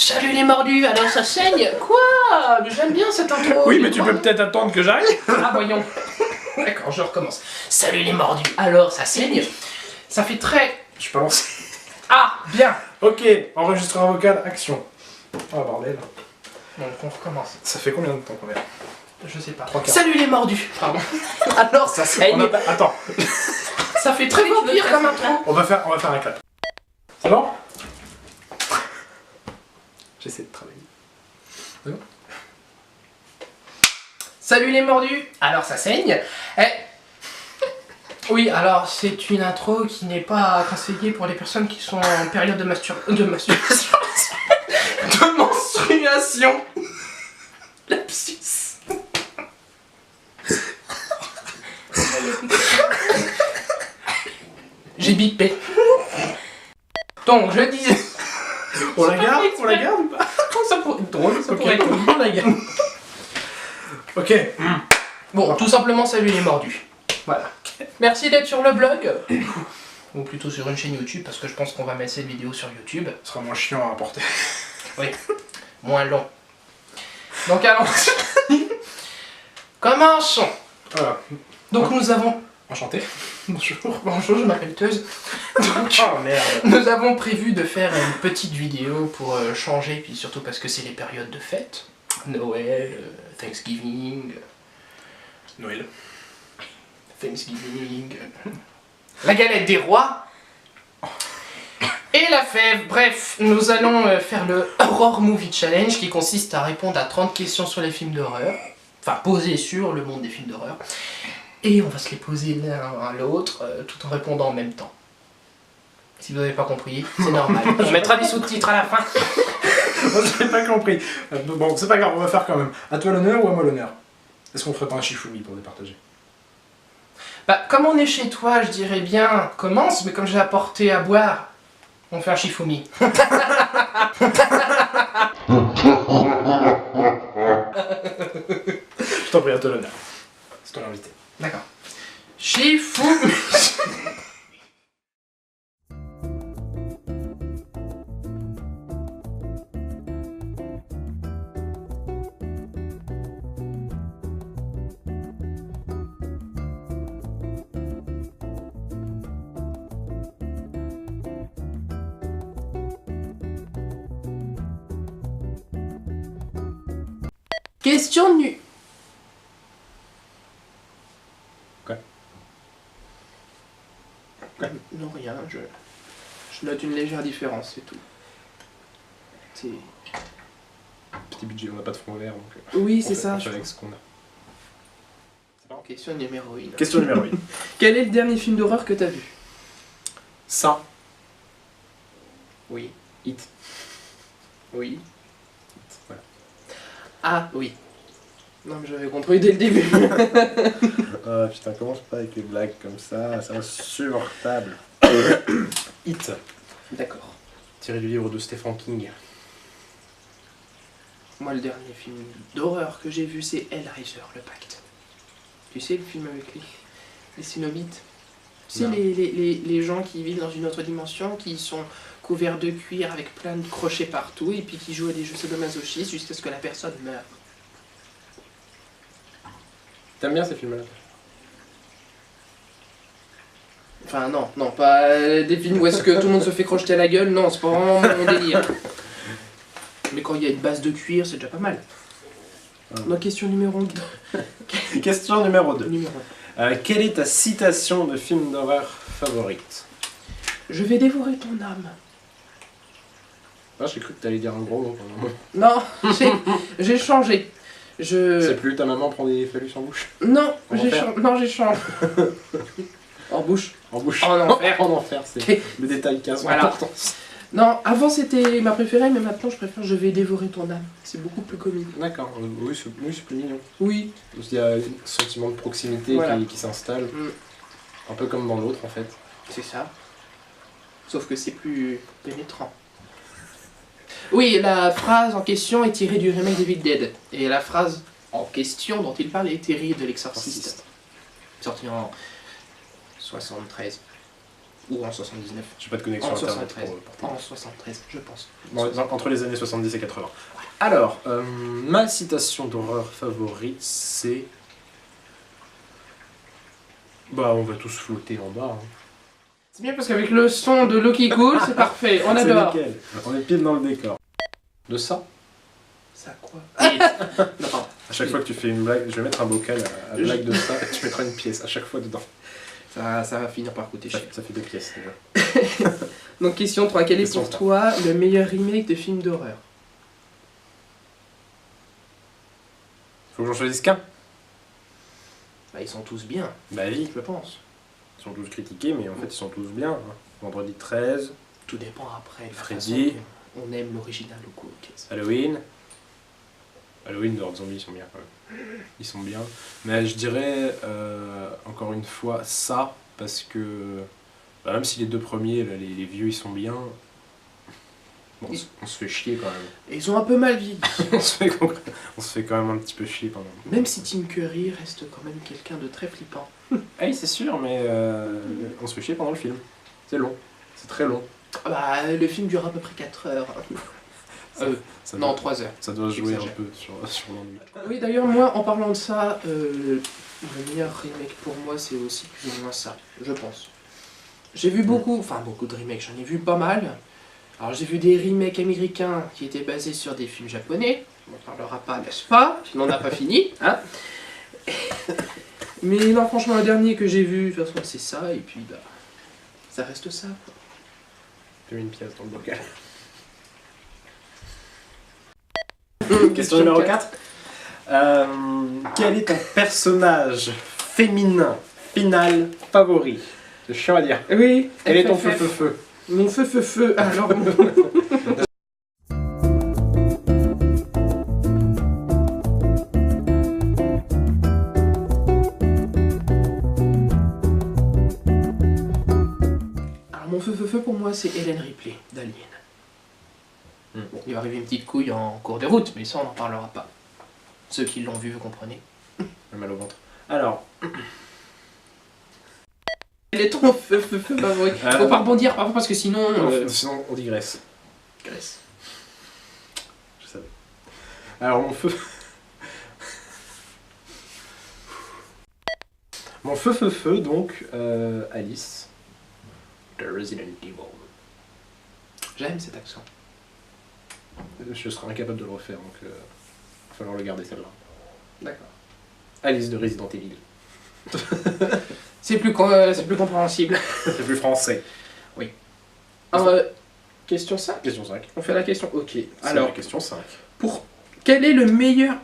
Salut les mordus, alors ça saigne? Quoi? J'aime bien cette intro. Oui, mais tu peux peut-être attendre que j'arrive. Ah, voyons. D'accord, je recommence. Salut les mordus, alors ça saigne? Ça fait très... Je peux lancer. Ah, bien. Ok, enregistreur vocal, action. Oh bordel. Donc on recommence. Ça fait combien de temps qu'on est là? Je sais pas. 3 quarts. Salut les mordus. Pardon. Alors ça saigne? Attends, Ça fait très vampire comme intro. on va faire un clap. C'est bon? J'essaie de travailler. C'est bon? Salut les mordus, alors ça saigne? Oui, alors c'est une intro qui n'est pas conseillée pour les personnes qui sont en période de masturbation. De menstruation. Lapsus. J'ai bipé. Donc je disais... On la garde ou pas? Ça pourrait être drôle, ça Ok. pourrait être drôle, on la garde. Ok. Bon, tout simplement, salut les mordus. Voilà. Merci d'être sur le blog. Ou plutôt sur une chaîne YouTube, parce que je pense qu'on va mettre cette vidéo sur YouTube. Ce sera moins chiant à apporter. Oui. Moins long. Donc allons. Commençons. Voilà. Donc nous avons... Enchanté. Bonjour, je m'appelle Teuse. Donc, Oh merde. nous avons prévu de faire une petite vidéo pour changer, puis surtout parce que c'est les périodes de fête. Noël, Thanksgiving... Noël. Thanksgiving, la galette des rois et la fève. Bref, nous allons faire le Horror Movie Challenge qui consiste à répondre à 30 questions sur les films d'horreur, enfin posées sur le monde des films d'horreur, et on va se les poser l'un à l'autre tout en répondant en même temps. Si vous n'avez pas compris, c'est normal. On mettra des sous-titres à la fin. Moi j'avais pas compris. Bon, c'est pas grave, on va faire quand même. À toi l'honneur ou à moi l'honneur? Est-ce qu'on ferait pas un Shifumi pour départager? Bah, comme on est chez toi, je dirais bien commence, mais comme j'ai apporté à boire, on fait un Shifumi. Je t'en prie, à toi l'honneur. C'est ton invité. D'accord. Shifumi. Question nue. Quoi? Non, rien, je note une légère différence, c'est tout. C'est... Petit budget, on n'a pas de fond vert donc. Oui, on c'est fait- ça. on je fait avec pense. ce qu'on a. C'est bon. Question numéro 1. Question numéro 1. Quel est le dernier film d'horreur que t'as vu? Ça. Oui. Hit. Oui. Voilà. Ah, oui. Non, mais j'avais compris dès le début. Ah putain, commence pas avec les blagues comme ça, c'est insupportable. Hit. D'accord. Tiré du livre de Stephen King. Moi, le dernier film d'horreur que j'ai vu, c'est Hellraiser, le pacte. Tu sais, le film avec les Cénobites? Tu sais, Non. les gens qui vivent dans une autre dimension, qui sont couverts de cuir avec plein de crochets partout, et puis qui jouent à des jeux sadomasochistes jusqu'à ce que la personne meure. T'aimes bien ces films-là? Enfin, non, pas des films où est-ce que tout le monde se fait crocheter à la gueule, non, c'est pas vraiment mon délire. Mais quand il y a une base de cuir, c'est déjà pas mal. Ma question numéro 2. Question numéro 2. Numéro Quelle est ta citation de film d'horreur favorite? 1. Je vais dévorer ton âme. Ah, j'ai cru que t'allais dire un gros mot pendant un moment. Non, j'ai changé. C'est plus ta maman prend des phallus en bouche? Non, En j'ai enfer. changé. Non, j'ai changé. En bouche. En bouche. En enfer. En enfer, c'est Ok. le détail qui a son Voilà. importance. Non, avant c'était ma préférée, mais maintenant je préfère Je vais dévorer ton âme. C'est beaucoup plus comique. D'accord, oui, c'est plus mignon. Oui. Parce qu'il y a un sentiment de proximité Voilà. qui s'installe. Mm. Un peu comme dans l'autre en fait. C'est ça. Sauf que c'est plus pénétrant. Oui, la phrase en question est tirée du remake d'Evil Dead. Et la phrase en question dont il parle est tirée de l'Exorciste. Sorti en 73. Ou en 79. J'ai pas de connexion En internet 73. pour En 73, je pense. Bon, entre les années 70 et 80. Alors, ma citation d'horreur favorite, c'est... Bah, on va tous flotter en bas. Hein. C'est bien parce qu'avec le son de l'eau qui coule, c'est parfait, on C'est adore. lequel? On est pile dans le décor. De ça? Ça quoi? Non, pardon. À chaque fois que tu fais une blague, je vais mettre un bocal à blague de ça et tu mettras une pièce à chaque fois dedans. Ça va finir par coûter cher. Ça fait 2 pièces déjà. Donc question 3, quel est Question pour 3. toi le meilleur remake de film d'horreur? Faut que j'en choisisse qu'un? Bah ils sont tous bien, Bah oui, je pense. ils sont tous critiqués, mais en fait ils sont tous bien. Hein. Vendredi 13, Tout dépend après. de la Freddy. façon dont on aime l'original ou quoi. ok. Halloween. Halloween de Rob Zombie, ils sont bien quand même. Ils sont bien. Mais je dirais encore une fois ça, parce que bah, même si les deux premiers, là, les vieux, ils sont bien, bon, on se fait chier quand même. Et ils ont un peu mal vieilli. on se fait quand même un petit peu chier pendant. Même si Tim Curry reste quand même quelqu'un de très flippant. Ah oui, c'est sûr, mais on se fait chier pendant le film. C'est long. C'est très long. Bah le film dure à peu près 4 heures. Ça Non, doit, 3 heures. ça doit jouer un J'exagère. peu sur l'ennui. Oui, d'ailleurs, moi, en parlant de ça, le meilleur remake pour moi, c'est aussi plus ou moins ça, je pense. J'ai vu beaucoup de remakes, j'en ai vu pas mal. Alors, j'ai vu des remakes américains qui étaient basés sur des films japonais. On n'en parlera pas, n'est-ce pas? Sinon, on n'a pas fini, hein. Mais non, franchement, le dernier que j'ai vu, de toute façon, c'est ça, et puis, bah, ça reste ça, quoi. J'ai mis une pièce dans le bocal. Question numéro 4. Quel est ton personnage féminin final favori? C'est chiant à dire. Oui. Quel est ton FFF. feu-feu-feu? Mon feu. Alors, Alors, mon feu pour moi, c'est Ellen Ripley d'Alien. Bon, il va arriver une petite couille en cours de route, mais ça, on n'en parlera pas. Ceux qui l'ont vu, vous comprenez. Le mal au ventre. Alors, Quel est ton feu favori? Faut pas rebondir parfois parce que sinon. sinon on digresse. Graisse. Je savais. Alors mon feu... Mon feu, donc, Alice. The Resident Evil. J'aime cet accent. Je serai incapable de le refaire, donc il va falloir le garder celle-là. D'accord. Alice de Resident Evil. C'est plus compréhensible. C'est plus français. Question 5. Question 5. On fait la question. Ok. C'est Alors, la question 5. quel est le meilleur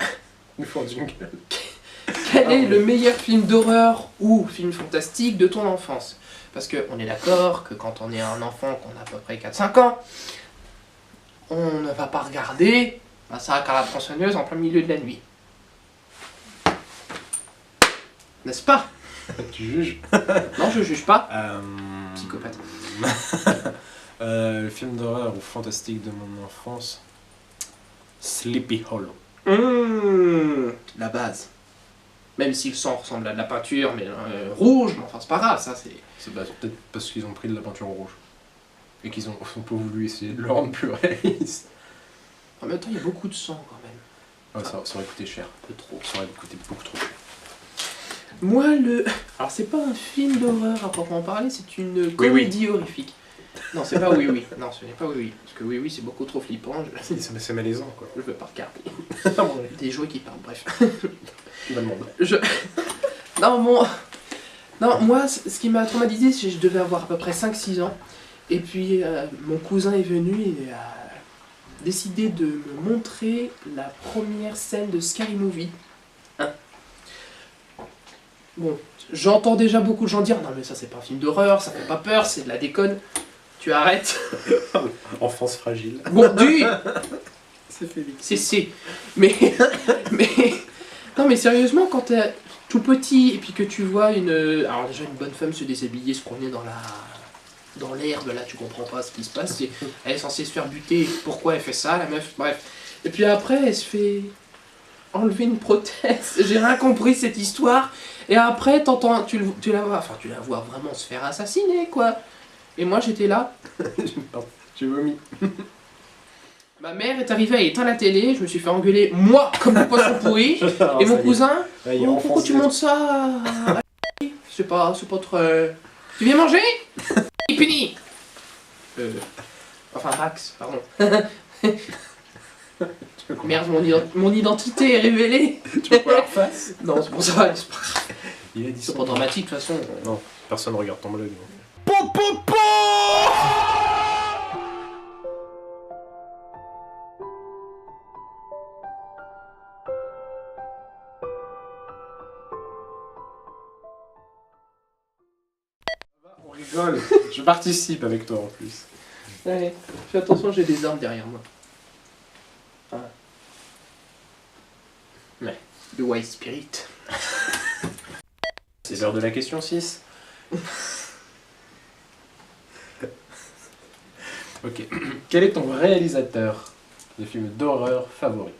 Il faut un jingle. Quel est le meilleur film d'horreur ou film fantastique de ton enfance? Parce qu'on est d'accord que quand on est un enfant, qu'on a à peu près 4-5 ans, on ne va pas regarder Massacre à la tronçonneuse en plein milieu de la nuit. N'est-ce pas? Tu juges? Non, je juge pas. Psychopathe. Le film d'horreur ou fantastique de mon enfance, Sleepy Hollow. La base. Même si le sang ressemble à de la peinture, mais rouge, mais enfin c'est pas grave, ça c'est... C'est peut-être parce qu'ils ont pris de la peinture rouge. Et qu'ils ont pas voulu essayer de le rendre plus réaliste. En même temps, il y a beaucoup de sang quand même. Ouais, ça aurait coûté cher. Un peu trop. Ça aurait coûté beaucoup trop cher. Moi, Alors, c'est pas un film d'horreur à proprement parler, c'est une comédie horrifique. Non, c'est pas Oui Oui. Non, ce n'est pas Oui Oui. Parce que Oui Oui, c'est beaucoup trop flippant. C'est malaisant, quoi. Je veux pas regarder. Ouais. Des jouets qui parlent, bref. Tu vas demander. Non, moi, ce qui m'a traumatisé, c'est que je devais avoir à peu près 5-6 ans. Et puis, mon cousin est venu et a décidé de me montrer la première scène de Scary Movie. Bon, j'entends déjà beaucoup de gens dire « Non mais ça c'est pas un film d'horreur, ça fait pas peur, c'est de la déconne. » Tu arrêtes. Enfance fragile. Bon, du... C'est fait vite. C'est... Mais... Non mais sérieusement, quand t'es tout petit et puis que tu vois une... Alors déjà une bonne femme se déshabiller, se promener dans l'herbe, là tu comprends pas ce qui se passe. Elle est censée se faire buter, pourquoi elle fait ça la meuf, bref. Et puis après elle se fait enlever une prothèse, j'ai rien compris cette histoire. Et après tu la vois vraiment se faire assassiner quoi. Et moi j'étais là. Pardon, j'ai vomi. Ma mère est arrivée à éteindre la télé, je me suis fait engueuler, moi, comme un poisson pourri. Et mon cousin, oh, pourquoi tu montes ça C'est pas très... Tu viens manger Puni Enfin Max, pardon. Merde, mon identité est révélée. Tu veux pas leur face? Non, c'est pour ça, c'est pas grave. Il a dit C'est ça. pas dramatique de toute façon. Non, personne regarde ton blog. On rigole, je participe avec toi en plus. Ouais, fais attention, j'ai des armes derrière moi. Ah. Ouais, The White Spirit. C'est l'heure de la question 6. Ok. Quel est ton réalisateur de films d'horreur favori?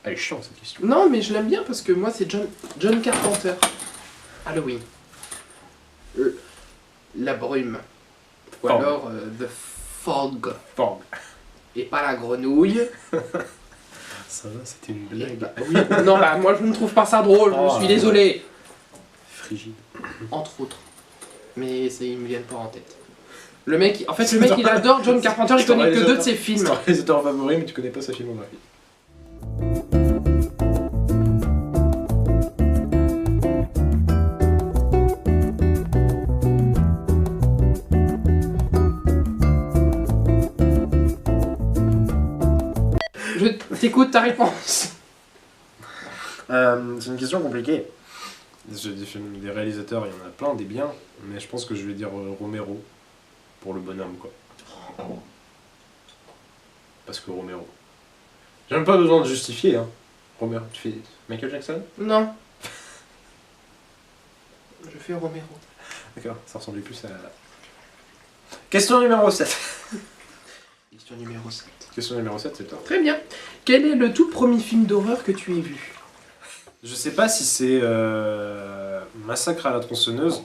Elle est chiante cette question. Non, mais je l'aime bien parce que moi, c'est John Carpenter. Halloween. La brume. Ou Fog. alors The Fog. Fog. Et pas la grenouille. Ça va, c'était une blague. Bah, oui. Non, bah moi je ne trouve pas ça drôle, je Oh, suis désolé. Frigide. Entre autres. Mais ils me viennent pas en tête. Le mec, il adore John Carpenter, il connaît que 2 de ses C'est films. ton réalisateur favori, mais tu connais pas sa filmographie. Je t'écoute ta réponse. C'est une question compliquée. Des réalisateurs, il y en a plein, des biens, mais je pense que je vais dire Romero pour le bonhomme, quoi. Parce que Romero. J'ai même pas besoin de justifier, hein. Romero, tu fais Michael Jackson? Non. Je fais Romero. D'accord, ça ressemblait plus à... Question numéro 7. Question numéro 7. Question numéro 7, c'est toi. Très bien. Quel est le tout premier film d'horreur que tu aies vu? Je sais pas si c'est Massacre à la tronçonneuse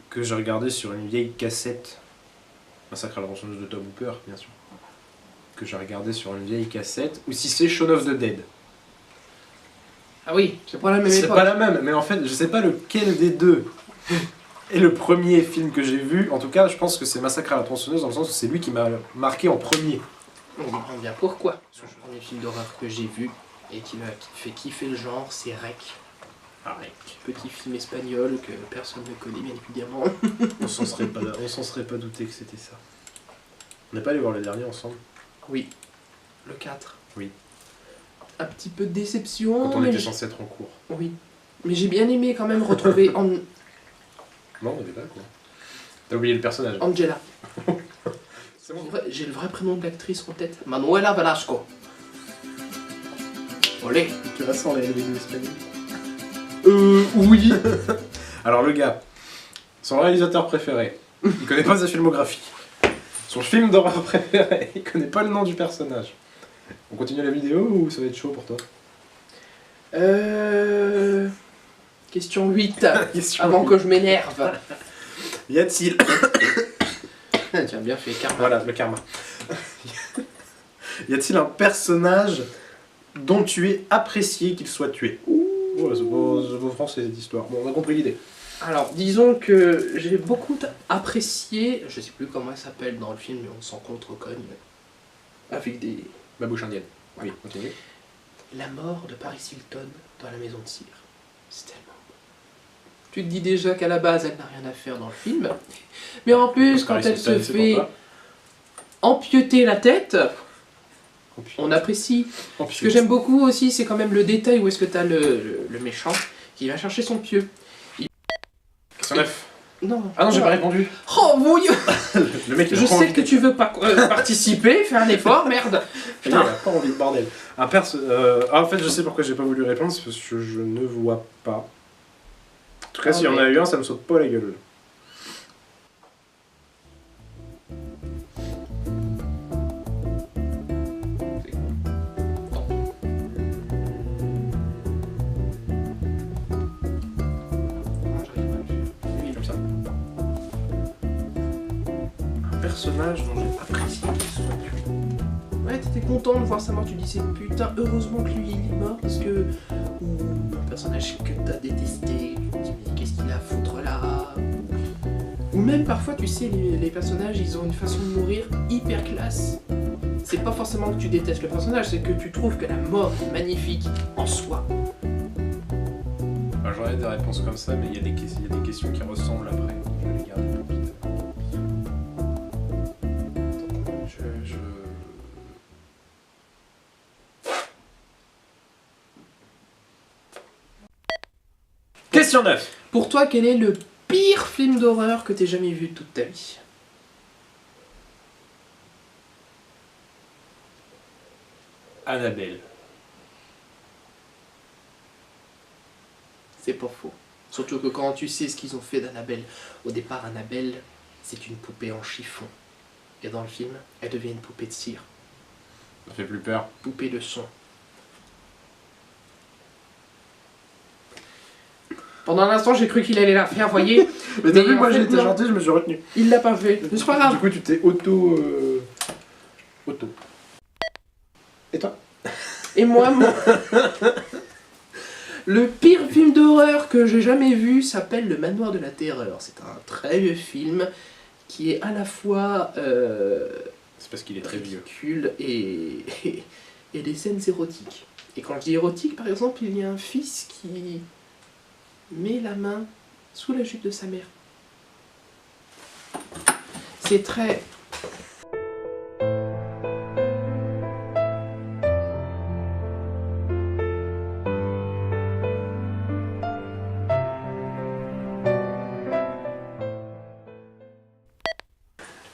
que j'ai regardé sur une vieille cassette. Massacre à la tronçonneuse de Tom Hooper, bien sûr. Que j'ai regardé sur une vieille cassette. Ou si c'est Shaun of the Dead. Ah oui, c'est pas la même C'est époque. pas la même, mais en fait, je sais pas lequel des deux est le premier film que j'ai vu. En tout cas, je pense que c'est Massacre à la tronçonneuse dans le sens où c'est lui qui m'a marqué en premier. On comprend bien pourquoi. Le premier film d'horreur que j'ai vu et qui m'a fait kiffer le genre, c'est Rec. Ah, mec. Petit film espagnol que personne ne connaît bien évidemment. On s'en serait pas douté que c'était ça. On n'est pas allé voir le dernier ensemble. Oui. Le 4. Oui. Un petit peu de déception. Quand on mais était j'ai- censé être en cours. Oui. Mais j'ai bien aimé quand même retrouver Non, on était pas quoi. T'as oublié le personnage. Angela. C'est bon. J'ai le vrai prénom de l'actrice en tête. Manuela Velasco. Olé. Tu vas sans les vidéos espagnoles. Oui. Alors le gars, son réalisateur préféré, il connaît pas sa filmographie. Son film d'horreur préféré, il connaît pas le nom du personnage. On continue la vidéo ou ça va être chaud pour toi? Question 8. Question Avant que je m'énerve. Y a-t-il... Tu as bien fait, karma. Voilà, le karma. Y a-t-il un personnage dont tu es apprécié qu'il soit tué? Ouais, c'est beau français cette histoire. Bon, on a compris l'idée. Alors, disons que j'ai beaucoup apprécié, je sais plus comment elle s'appelle dans le film, mais on s'en contrecogne, avec des... Ma bouche indienne. Oui, continue. La mort de Paris Hilton dans la maison de cire. C'est tellement beau. Tu te dis déjà qu'à la base, elle n'a rien à faire dans le film, mais en plus, quand elle se fait empieuter la tête, on apprécie. Ce que j'aime beaucoup aussi, c'est quand même le détail où est-ce que t'as le méchant qui va chercher son pieu. Question 9. Non. Ah non, j'ai pas répondu. Oh oui. Le mec, il a Je pas sais envie. que tu veux pas participer, fais un effort, merde. Il a pas envie de bordel. En fait, je sais pourquoi j'ai pas voulu répondre, c'est parce que je ne vois pas. En tout cas, Ah, s'il y en a eu un, ça me saute pas la gueule. Non, j'arrive pas à le faire. Lui, Comme personnage dont j'ai apprécié qu'il soit tué. Ouais, t'étais content de voir sa mort, tu disais putain, heureusement que lui il est mort parce que. Ou un personnage que t'as détesté, tu te dis mais qu'est-ce qu'il a à foutre là. Ou même parfois, tu sais, les personnages ils ont une façon de mourir hyper classe. C'est pas forcément que tu détestes le personnage, c'est que tu trouves que la mort est magnifique en soi. Bah, j'aurais des réponses comme ça, mais il y a des questions qui ressemblent après. Je vais les garder pour plus tard. Je... Question 9. Pour toi, quel est le pire film d'horreur que t'aies jamais vu de toute ta vie? Annabelle. C'est pas faux. Surtout que quand tu sais ce qu'ils ont fait d'Annabelle, au départ, Annabelle, c'est une poupée en chiffon. Et dans le film, elle devient une poupée de cire, Ça fait plus peur. poupée de son. Pendant un instant, j'ai cru qu'il allait la faire, voyez. Mais t'as vu, en moi fait, j'ai été non. gentil, je me suis retenu. Il l'a pas fait. Mais c'est pas grave. Du coup, tu t'es auto. Et toi? Et moi. Le pire film d'horreur que j'ai jamais vu s'appelle Le Manoir de la Terreur. C'est un très vieux film qui est à la fois C'est parce qu'il est très vieux. ridicule et des scènes érotiques. Et quand je dis érotique, par exemple, il y a un fils qui met la main sous la jupe de sa mère. C'est très...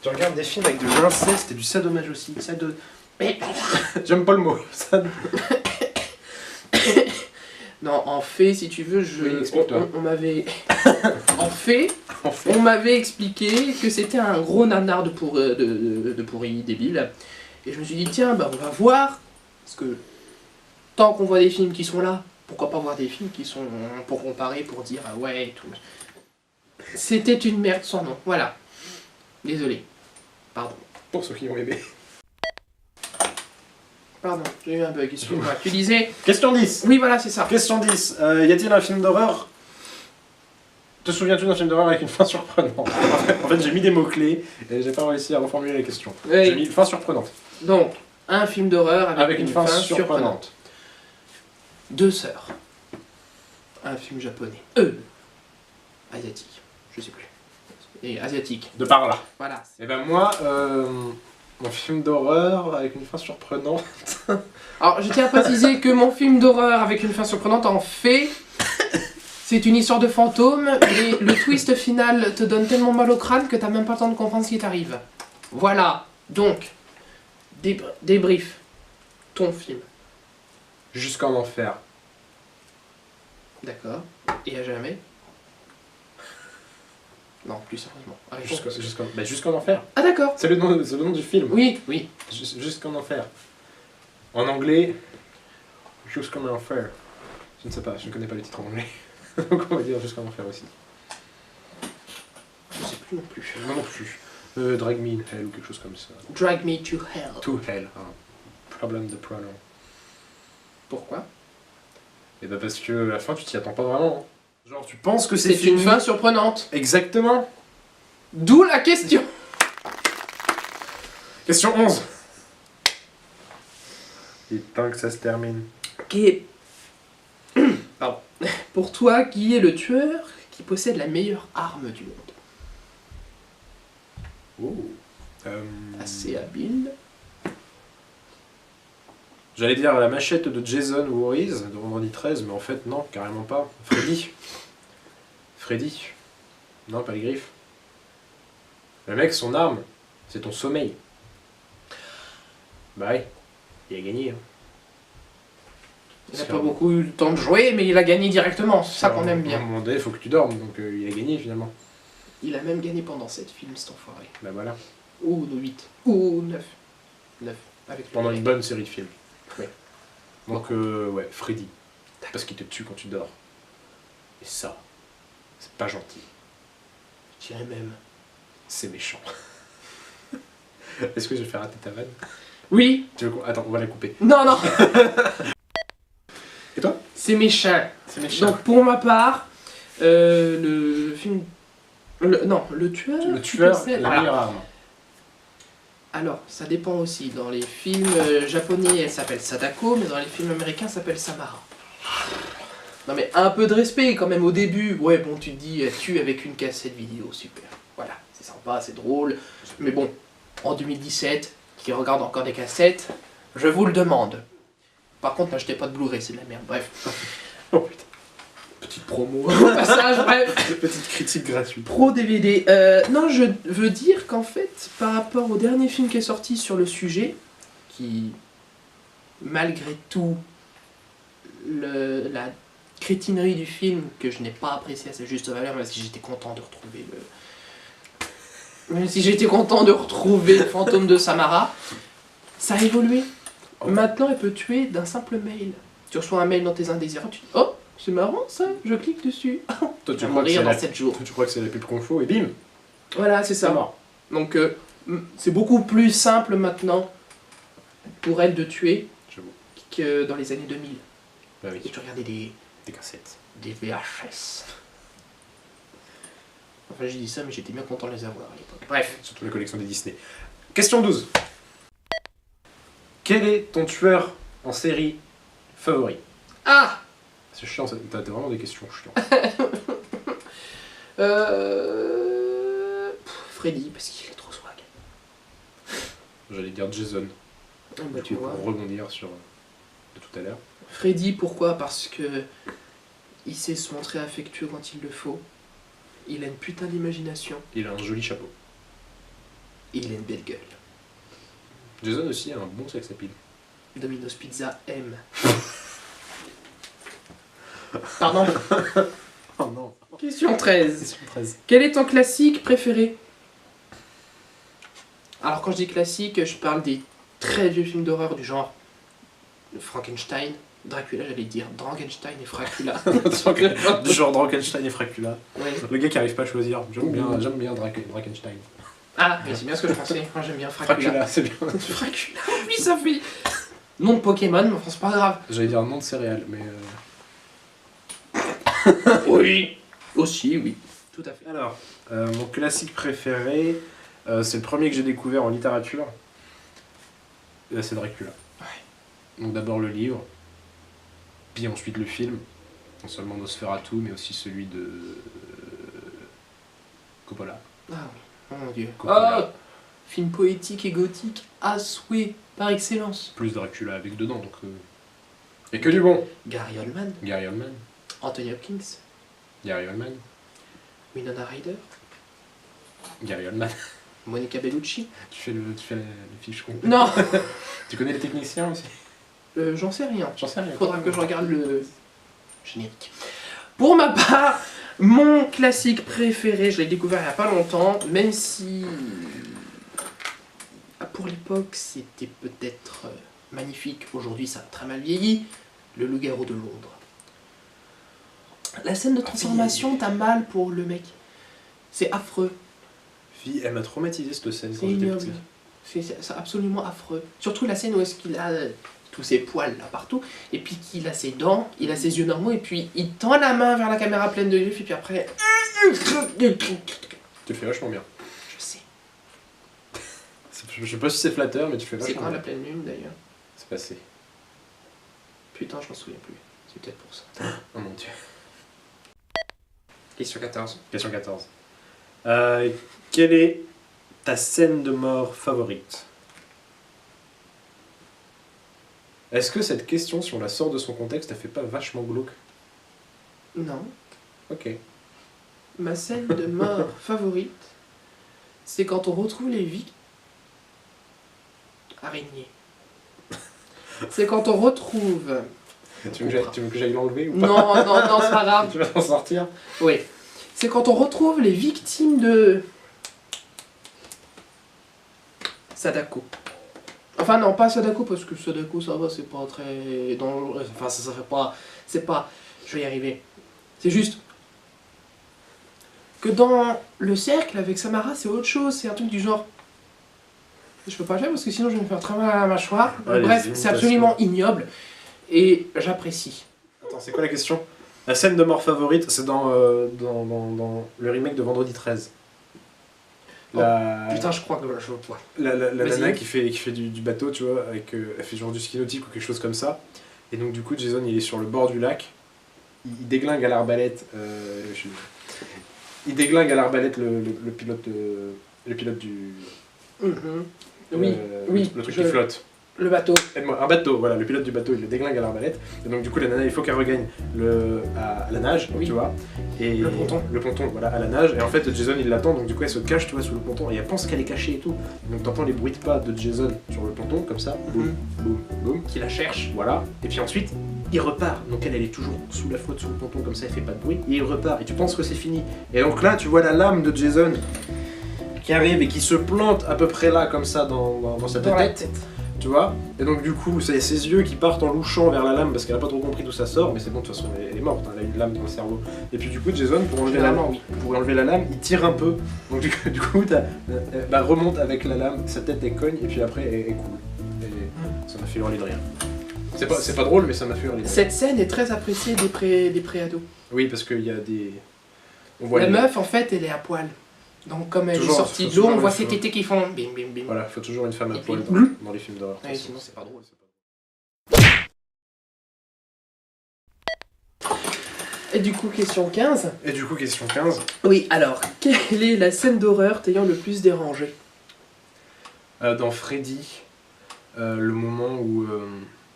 Tu regardes des films avec de l'inceste et du sadomasochisme aussi. Mais... J'aime pas le mot. Non, en fait, si tu veux, Oui, explique-toi. on m'avait... En fait, on m'avait expliqué que c'était un gros nanar de pourri débile. Et je me suis dit, tiens, bah on va voir. Parce que tant qu'on voit des films qui sont là, pourquoi pas voir des films qui sont pour comparer, pour dire, ah ouais, et tout. C'était une merde sans nom, voilà. Désolé. Pardon. Pour ceux qui ont aimé. Pardon, j'ai eu un bug, excuse-moi. Tu disais... Question 10. Oui, voilà, c'est ça. Question 10. Y a-t-il un film d'horreur? Te souviens-tu d'un film d'horreur avec une fin surprenante? En fait, j'ai mis des mots-clés et j'ai pas réussi à reformuler la question. Oui. J'ai mis une fin surprenante. Donc, un film d'horreur Avec une fin surprenante. Deux sœurs. Un film japonais. Asiatique. Je sais plus. Et asiatique. De par là. Voilà. Et ben moi, mon film d'horreur avec une fin surprenante. Alors, je tiens à préciser que mon film d'horreur avec une fin surprenante, en fait, c'est une histoire de fantôme, et le twist final te donne tellement mal au crâne que t'as même pas le temps de comprendre ce qui t'arrive. Voilà. Donc, débrief. Ton film. Jusqu'en enfer. D'accord. Et à jamais. Non, plus sérieusement. Ah, Jusqu'en enfer. ah d'accord. C'est le nom du film. Oui, oui. Jusqu'en enfer. En anglais, Jusqu'en enfer. Je ne sais pas, je ne connais pas le titre en anglais. Donc on va dire Jusqu'en enfer aussi. Je sais plus non plus. Moi non plus. Drag Me in Hell ou quelque chose comme ça. Drag Me to Hell. To Hell. Problem de pronom. Pourquoi? Et bah parce que à la fin tu t'y attends pas vraiment. Genre tu penses que C'est c'est une fini. fin surprenante. Exactement. D'où la question. Question 11. Il est temps que ça se termine. Qui est... Pardon. Pour toi, qui est le tueur qui possède la meilleure arme du monde? Oh. Assez habile. J'allais dire la machette de Jason Voorhees de Vendredi 13, mais en fait non, carrément pas. Freddy. Freddy. Non, pas les griffes. Le mec, son arme, c'est ton sommeil. Bah oui, il a gagné. Hein. Il n'a pas beaucoup eu le temps de jouer, mais il a gagné directement. C'est ça qu'on aime À un bien. moment donné, il faut que tu dormes, donc il a gagné finalement. Il a même gagné pendant 7 films, cet enfoiré. Bah voilà. Ou 8. Ou 9. 9. Avec le Pendant une remake. bonne série de films. Oui. Donc ouais, Freddy. Parce qu'il te tue quand tu dors. Et ça, c'est pas gentil. Je dirais même. C'est méchant. Est-ce que je vais faire rater ta vanne? Oui. Attends, on va la couper. Non, non. Et toi? C'est méchant. C'est méchant. Donc pour ma part, le film... le tueur. Le tueur, c'est- la voilà. meilleure arme. Alors, ça dépend aussi. Dans les films japonais, elle s'appelle Sadako, mais dans les films américains, ça s'appelle Samara. Non mais un peu de respect quand même au début. Ouais, bon, tu te dis, elle tue avec une cassette vidéo, super. Voilà, c'est sympa, c'est drôle. Mais bon, en 2017, qui regarde encore des cassettes, je vous le demande. Par contre, n'achetez pas de Blu-ray, c'est de la merde. Bref. Oh putain. Petite promo. Au passage, bref. Petite critique gratuite. Pro DVD. Non, je veux dire qu'en fait, par rapport au dernier film qui est sorti sur le sujet, qui, malgré tout, la crétinerie du film, que je n'ai pas apprécié à sa juste valeur, même si j'étais content de retrouver le fantôme de Samara, ça a évolué. Oh. Maintenant, elle peut tuer d'un simple mail. Tu reçois un mail dans tes indésirables, tu dis « Oh, c'est marrant ça, je clique dessus. » Toi, Tu vas mourir dans 7 jours. tu crois que c'est la pub qu'on faut et bim, Voilà, c'est c'est ça. mort. Donc c'est beaucoup plus simple maintenant pour elle de tuer J'avoue. que dans les années 2000. Bah oui, Et tu regardais des cassettes. VHS. Enfin j'ai dit ça mais j'étais bien content de les avoir à l'époque. Bref. Surtout la collection des Disney. Question 12. Quel est ton tueur en série favori? Ah C'est chiant, t'as vraiment des questions chiantes. Freddy parce qu'il est trop swag. J'allais dire Jason, Ah, bah, tu pour vois. rebondir sur de tout à l'heure. Freddy pourquoi? Parce que il sait se montrer affectueux quand il le faut. Il a une putain d'imagination. Il a un joli chapeau. Et il a une belle gueule. Jason aussi a un bon sex appeal. Domino's Pizza aime. Pardon. Oh non. Question 13. Question 13. Quel est ton classique préféré? Alors quand je dis classique, je parle des très vieux films d'horreur du genre Frankenstein, Dracula, j'allais dire Frankenstein et Fracula. Du genre Frankenstein et Fracula. Ouais. Le gars qui arrive pas à choisir. J'aime bien Frankenstein. Ah, mais c'est bien ce que je pensais. Moi j'aime bien Fracula. Fracula, c'est bien. Fracula. Oui, ça fait. Nom de Pokémon, mais enfin c'est pas grave. J'allais dire un nom de céréales, mais. Oui. Aussi, oui. Tout à fait. Alors, mon classique préféré, c'est le premier que j'ai découvert en littérature. C'est Dracula. Ouais. Donc d'abord le livre, puis ensuite le film, non seulement Nosferatu, mais aussi celui de Coppola. Ah oui. Oh mon dieu. Coppola. Oh, film poétique et gothique à souhait, par excellence. Plus Dracula avec dedans, donc. Et que du bon. Gary Oldman, Gary Oldman. Anthony Hopkins, Gary Oldman. Winona Ryder, Gary Oldman. Monica Bellucci. Tu fais le fiche con. Non, Tu connais les techniciens aussi? j'en sais rien. J'en sais rien. Faudra que je regarde le générique. Pour ma part, mon classique préféré, je l'ai découvert il n'y a pas longtemps, même si pour l'époque c'était peut-être magnifique, aujourd'hui ça a très mal vieilli, Le Loup-garou de Londres. La scène de transformation, t'as mal pour le mec. C'est affreux, Fille, elle m'a traumatisé cette scène c'est quand j'étais ignoble. petit. C'est absolument affreux. Surtout la scène où est-ce qu'il a tous ses poils là partout, et puis qu'il a ses dents, il a ses yeux normaux, et puis il tend la main vers la caméra pleine de yeux, et puis après... Tu fais vachement bien. Je sais. Je sais pas si c'est flatteur, mais tu fais C'est vachement quand bien. la pleine lune d'ailleurs? C'est passé. Putain, je m'en souviens plus. C'est peut-être pour ça. Oh mon dieu. Question 14. Question 14. Quelle est ta scène de mort favorite? Est-ce que cette question, si on la sort de son contexte, elle fait pas vachement glauque? Non. Ok. Ma scène de mort favorite, c'est quand on retrouve les vies. Araignées. C'est quand on retrouve... Tu veux que j'aille l'enlever ou pas? Non, non, non, c'est pas grave. Tu vas t'en sortir? Oui. C'est quand on retrouve les victimes de... Sadako. Enfin non, pas Sadako, parce que Sadako, ça va, c'est pas très dangereux. Enfin, ça fait pas... C'est pas... Je vais y arriver. C'est juste... que dans le cercle, avec Samara, c'est autre chose. C'est un truc du genre... Je peux pas le faire parce que sinon je vais me faire très mal à la mâchoire. Ouais, Bref, les c'est imitations. absolument ignoble et j'apprécie. Attends, c'est quoi la question? La scène de mort favorite, c'est dans le remake de Vendredi 13. Putain, je crois que je vois. La Vas-y. nana qui fait du bateau, tu vois, avec, elle fait genre du ski nautique ou quelque chose comme ça. Et donc du coup, Jason, il est sur le bord du lac. Il déglingue à l'arbalète. Il déglingue à l'arbalète le pilote du. Mhm. Oui, oui, Le truc qui flotte. le bateau. Aide-moi, un bateau, voilà, le pilote du bateau, il le déglingue à l'arbalète. Et donc du coup, la nana, il faut qu'elle regagne à la nage, Oui. tu vois. Et Le ponton. Le ponton, voilà, à la nage. Et en fait, Jason, il l'attend, donc du coup, elle se cache, tu vois, sous le ponton. Et elle pense qu'elle est cachée et tout. Donc t'entends les bruits de pas de Jason sur le ponton, comme ça. Boum, boum, boum. Qui la cherche. Voilà. Et puis ensuite, il repart. Donc elle est toujours sous la flotte, sous le ponton, comme ça, elle fait pas de bruit. Et il repart. Et tu penses que c'est fini. Et donc là, tu vois la lame de Jason qui arrive et qui se plante à peu près là, comme ça, dans sa Dans la tête. tête. Tu vois. Et donc du coup, c'est ses yeux qui partent en louchant vers la lame parce qu'elle a pas trop compris d'où ça sort. Mais c'est bon, de toute façon, elle est morte. Hein, elle a une lame dans le cerveau. Et puis du coup, Jason, pour enlever la lame, Généralement, oui. pour enlever la lame, il tire un peu. Donc du coup, bah, remonte avec la lame, sa tête elle cogne et puis après elle coule. Et ça m'a fait hurler de rire. C'est pas drôle, mais ça m'a fait hurler de rire. Cette scène est très appréciée des préados. Oui, parce qu'il y a des. On voit La les- meuf, en fait, elle est à poil. Donc, comme elle Toujours, est sortie faut de l'eau, toujours on voit le ses faire. tétés qui font bim bim bim. Voilà, faut toujours une femme à Et poil puis- dans les films d'horreur. de toute Ouais, façon. sinon, c'est pas drôle. Et du coup, question 15. Et du coup, question 15. Oui, alors, quelle est la scène d'horreur t'ayant le plus dérangé? Dans Freddy, le moment où.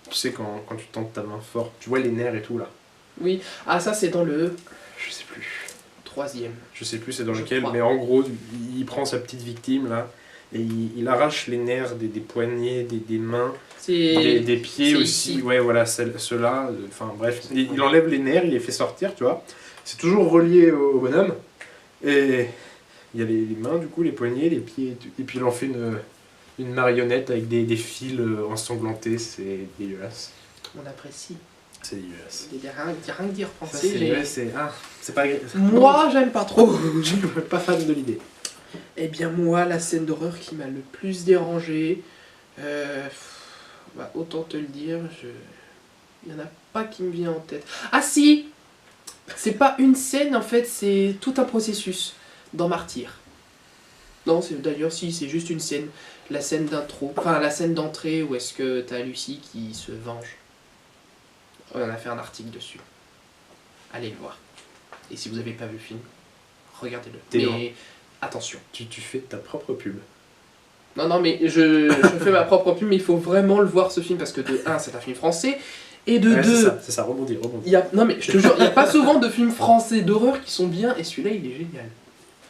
Tu sais, quand tu tentes ta main fort, tu vois les nerfs et tout là. Oui, ah, ça, c'est dans le Je sais plus. 3e. Je sais plus c'est dans Je lequel, crois. mais en gros, il prend sa petite victime là, et il arrache les nerfs des poignets, des mains, C'est. des pieds c'est aussi. ici. Ouais, voilà, ceux-là. Enfin bref, il enlève les nerfs, il les fait sortir, tu vois. C'est toujours relié au bonhomme. Et il y a les mains, du coup, les poignets, les pieds, et puis il en fait une marionnette avec des fils ensanglantés. C'est dégueulasse. On apprécie. C'est dégueulasse. Il y a rien que d'y Ça, repenser. c'est pas agréable. Moi, j'aime pas trop. Je suis pas fan de l'idée. Eh bien, moi, la scène d'horreur qui m'a le plus dérangé, bah, autant te le dire, il n'y en a pas qui me vient en tête. Ah si! C'est pas une scène, en fait, c'est tout un processus dans Martyr. Non, c'est d'ailleurs, si, c'est juste une scène. La scène d'intro, enfin la scène d'entrée où est-ce que t'as Lucie qui se venge. On a fait un article dessus. Allez le voir. Et si vous n'avez pas vu le film, regardez-le. T'es Mais attention. Tu fais ta propre pub. Non, non, mais je fais ma propre pub, mais il faut vraiment le voir ce film parce que de 1, c'est un film français, et de Ouais, 2, c'est ça, rebondis. non mais je te jure, il n'y a pas souvent de films français d'horreur qui sont bien, et celui-là il est génial.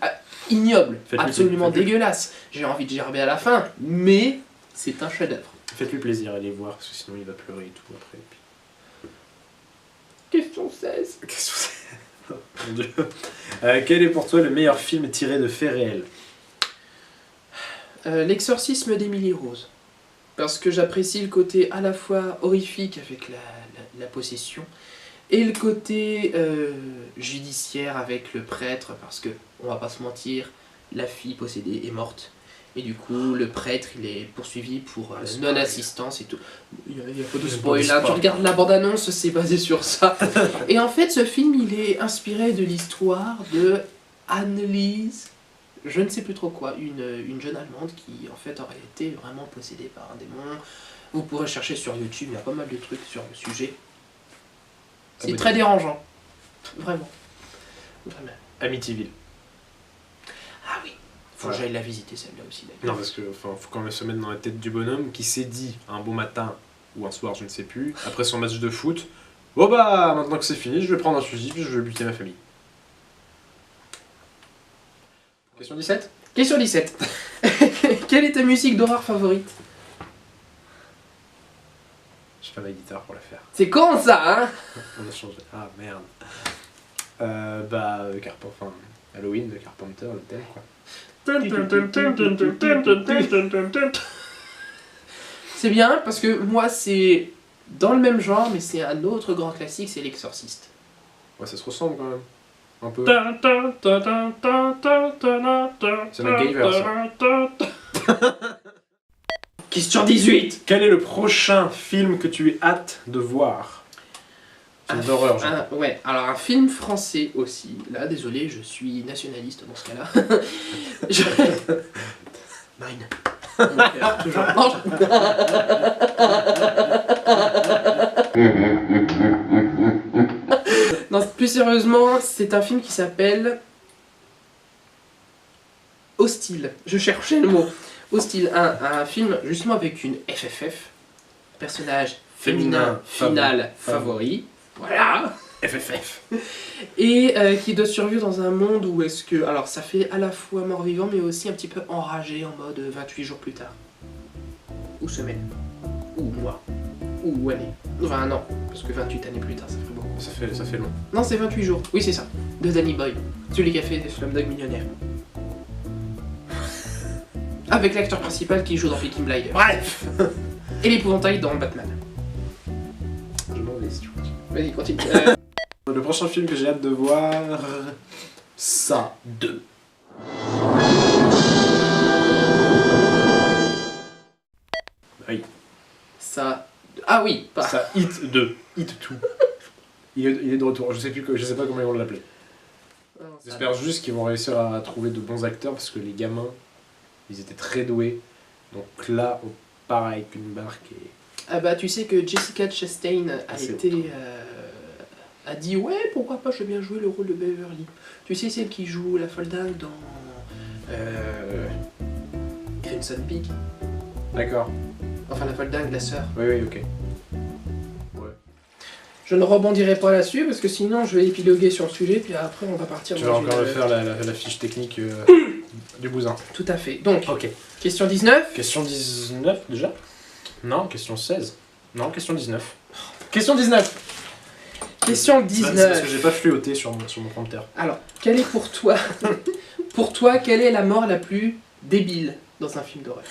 Ah, ignoble, Faites-lui absolument plaisir. dégueulasse. J'ai envie de gerber à la fin, mais c'est un chef-d'œuvre. Faites-lui plaisir, allez voir, parce que sinon il va pleurer et tout après. Question 16. Qu'est-ce que c'est? Oh, mon Dieu. Quel est pour toi le meilleur film tiré de faits réels? L'exorcisme d'Emily Rose. Parce que j'apprécie le côté à la fois horrifique avec la possession et le côté judiciaire avec le prêtre, parce que, on va pas se mentir, la fille possédée est morte. Et du coup, le prêtre, il est poursuivi pour non-assistance et tout. Il y a pas de spoil là, tu regardes la bande-annonce, c'est basé sur ça. Et en fait, ce film, il est inspiré de l'histoire de Anneliese, je ne sais plus trop quoi, une jeune Allemande qui, en fait, aurait été vraiment possédée par un démon. Vous pourrez chercher sur YouTube, il y a pas mal de trucs sur le sujet. C'est Abonnez-vous. très dérangeant. Vraiment. Vraiment. Amityville. Ah oui. Faut que Voilà. j'aille la visiter celle-là aussi Non, d'ailleurs. parce que faut quand même se mettre dans la tête du bonhomme qui s'est dit un bon matin ou un soir, je ne sais plus, après son match de foot, bon bah maintenant que c'est fini, je vais prendre un fusil puis je vais buter ma famille. Question 17? Question 17. Quelle est ta musique d'horreur favorite? J'ai pas ma guitare pour la faire. C'est con ça, hein? On a changé. Ah merde. Enfin, Halloween de Carpenter, le thème quoi. C'est bien parce que moi c'est dans le même genre, mais c'est un autre grand classique, c'est L'Exorciste. Ouais, ça se ressemble quand même. Un peu. C'est MacGyver, ça. Question 18. Quel est le prochain film que tu as hâte de voir? Film d'horreur, genre. Ouais, alors un film français aussi. Là, désolé, je suis nationaliste dans ce cas-là. Je- Marine. Mon père, toujours. Non, non, plus sérieusement, c'est un film qui s'appelle Hostile. Je cherchais le mot. Hostile, un film justement avec une FFF, personnage féminin final favori. Voilà. FFF. Et qui doit survivre dans un monde où est-ce que... Alors ça fait à la fois mort-vivant mais aussi un petit peu enragé en mode 28 jours plus tard. Ou semaine. Ou mois. Ou année. Enfin non, parce que 28 années plus tard ça ferait beaucoup. Ça fait long. Non c'est 28 jours, oui c'est ça. De Danny Boy. Celui qui a fait Slumdog Millionnaire. Avec l'acteur principal qui joue dans Peaky Blinders. Bref. Et l'épouvantail dans Batman. Je m'en vais si tu veux. Vas-y continue. Le prochain film que j'ai hâte de voir... Ça 2. Oui. Ça... Ah oui, pas... Ça Hit 2. Hit 2. Il est de retour. Je sais pas comment ils vont l'appeler. J'espère juste qu'ils vont réussir à trouver de bons acteurs parce que les gamins, ils étaient très doués. Donc là, on part avec une barque et... Ah bah tu sais que Jessica Chastain C'est a dit ouais pourquoi pas je veux bien jouer le rôle de Beverly. Tu sais celle qui joue la folle dingue dans Crimson Peak. D'accord. Enfin la folle dingue, la sœur. Oui, ok. Je ne rebondirai pas là-dessus parce que sinon je vais épiloguer sur le sujet puis après on va partir Tu dans vas une... encore refaire la fiche technique du bousin. Tout à fait. Donc, Ok. question 19. Question 19 déjà? Non, question 16. Non, question 19. Question 19. Question C'est parce que 19. j'ai pas fluoté sur mon prompteur. Alors, quelle est pour toi, quelle est la mort la plus débile dans un film d'horreur?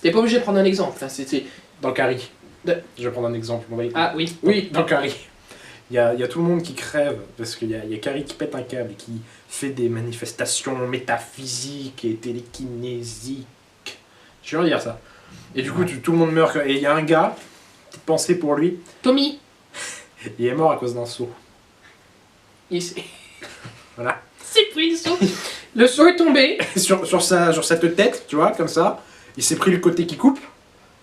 T'es pas obligé de prendre un exemple, hein, c'est... Dans Carrie. De- Je vais prendre un exemple. On va y- Ah oui, oui. Dans Carrie. Il y a tout le monde qui crève parce qu'il y a Carrie qui pète un câble et qui fait des manifestations métaphysiques et télékinésiques. Je viens de dire ça. Et du coup, tout le monde meurt. Et il y a un gars, petite pensée pour lui, Tommy, il est mort à cause d'un saut. il s'est Voilà. s'est pris le saut. Le saut est tombé. sur cette tête, tu vois, comme ça, il s'est pris le côté qui coupe,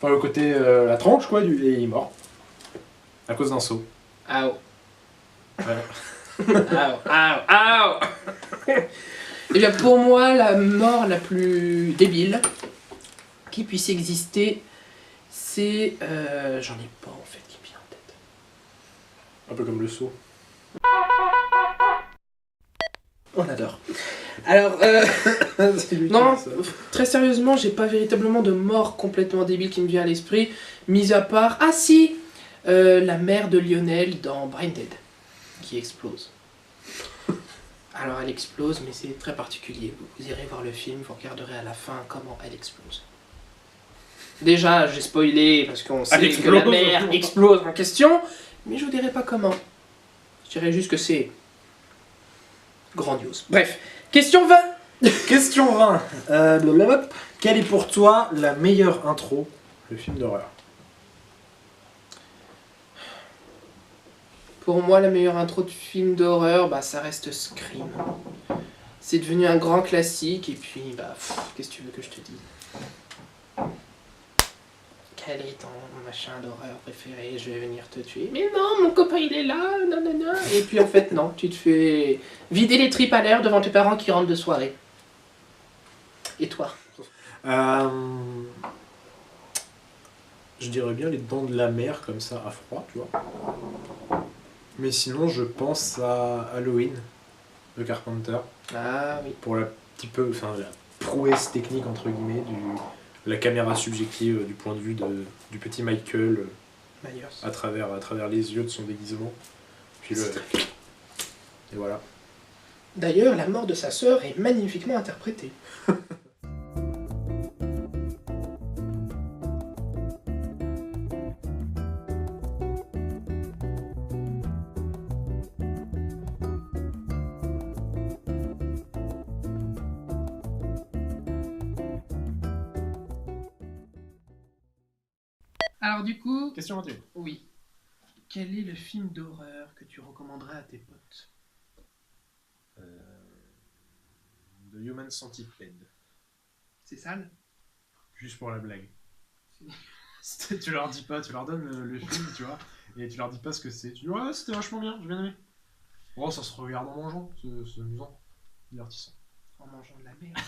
enfin le côté, la tranche, quoi, et il est mort. À cause d'un saut. Aouh. Voilà. Aouh. Eh bien, pour moi, la mort la plus débile qui puisse exister, c'est... J'en ai pas, en fait, qui me vient en tête. Un peu comme le saut. On adore. Alors, non, très sérieusement, j'ai pas véritablement de mort complètement débile qui me vient à l'esprit, mis à part... Ah si la mère de Lionel dans Braindead, qui explose. Alors elle explose, mais c'est très particulier. Vous irez voir le film, vous regarderez à la fin comment elle explose. Déjà, j'ai spoilé parce qu'on sait Elle que la explose. mère explose en question, mais je vous dirai pas comment. Je dirais juste que c'est grandiose. Bref, question 20. Question 20. Blablabla. Quelle est pour toi la meilleure intro de film d'horreur? Pour moi, la meilleure intro de film d'horreur, bah, ça reste Scream. C'est devenu un grand classique, et puis, bah, qu'est-ce que tu veux que je te dise? Quel est ton machin d'horreur préféré? Je vais venir te tuer. Mais non, mon copain il est là, nanana. Et puis en fait, non, tu te fais vider les tripes à l'air devant tes parents qui rentrent de soirée. Et toi? Je dirais bien les dents de la mer, comme ça, à froid, tu vois. Mais sinon, je pense à Halloween, de Carpenter, Ah oui. pour la prouesse technique, entre guillemets, la caméra subjective du point de vue du petit Michael Myers. à travers les yeux de son déguisement. Puis C'est très- et voilà. D'ailleurs, la mort de sa sœur est magnifiquement interprétée. Alors du coup, Question 21. oui. Quel est le film d'horreur que tu recommanderais à tes potes? The Human Centipede. C'est sale? Juste pour la blague. Tu leur dis pas, tu leur donnes le film, tu vois, et tu leur dis pas ce que c'est. Tu dis ouais, c'était vachement bien, j'ai bien aimé. Oh, ça se regarde en mangeant, c'est amusant, divertissant. En mangeant de la merde.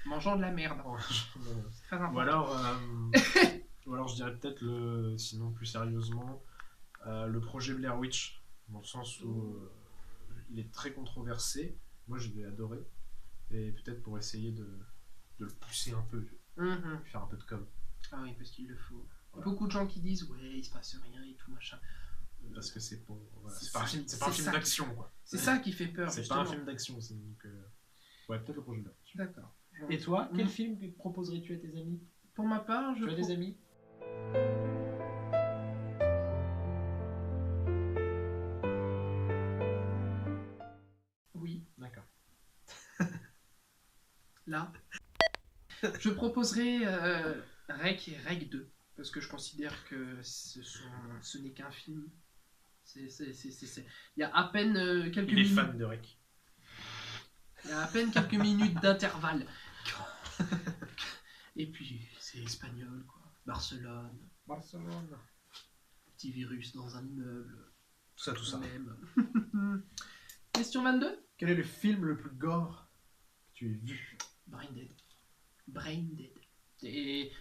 Mangeant de la merde. C'est très important. Ou alors je dirais peut-être sinon plus sérieusement, le projet Blair Witch, dans le sens où il est très controversé. Moi, je l'ai adoré, et peut-être pour essayer de le pousser un peu, Mhm. faire un peu de com. Ah oui, parce qu'il le faut. Il y a Voilà. beaucoup de gens qui disent ouais, il se passe rien et tout machin. Parce que c'est bon, voilà. C'est C'est pas un ça- film, c'est pas un film ça d'action, quoi. C'est ça qui fait peur. C'est justement. pas un film d'action, c'est donc. Ouais, peut-être le projet Blair Witch. D'accord. Et toi, quel Mhm. film proposerais-tu à tes amis? Pour ma part, je. Tu as des amis? Oui, D'accord. là. Je proposerai Rec et Rec 2. Parce que je considère que ce n'est qu'un film. Il y a à peine quelques Il est minutes. fan de Rec. Il y a à peine quelques minutes d'intervalle. Et puis, c'est espagnol, quoi. Barcelone, Barcelone. petit virus dans un immeuble. Tout ça. Même. Question 22. Quel est le film le plus gore que tu aies vu? Brain Dead. Brain Dead. Et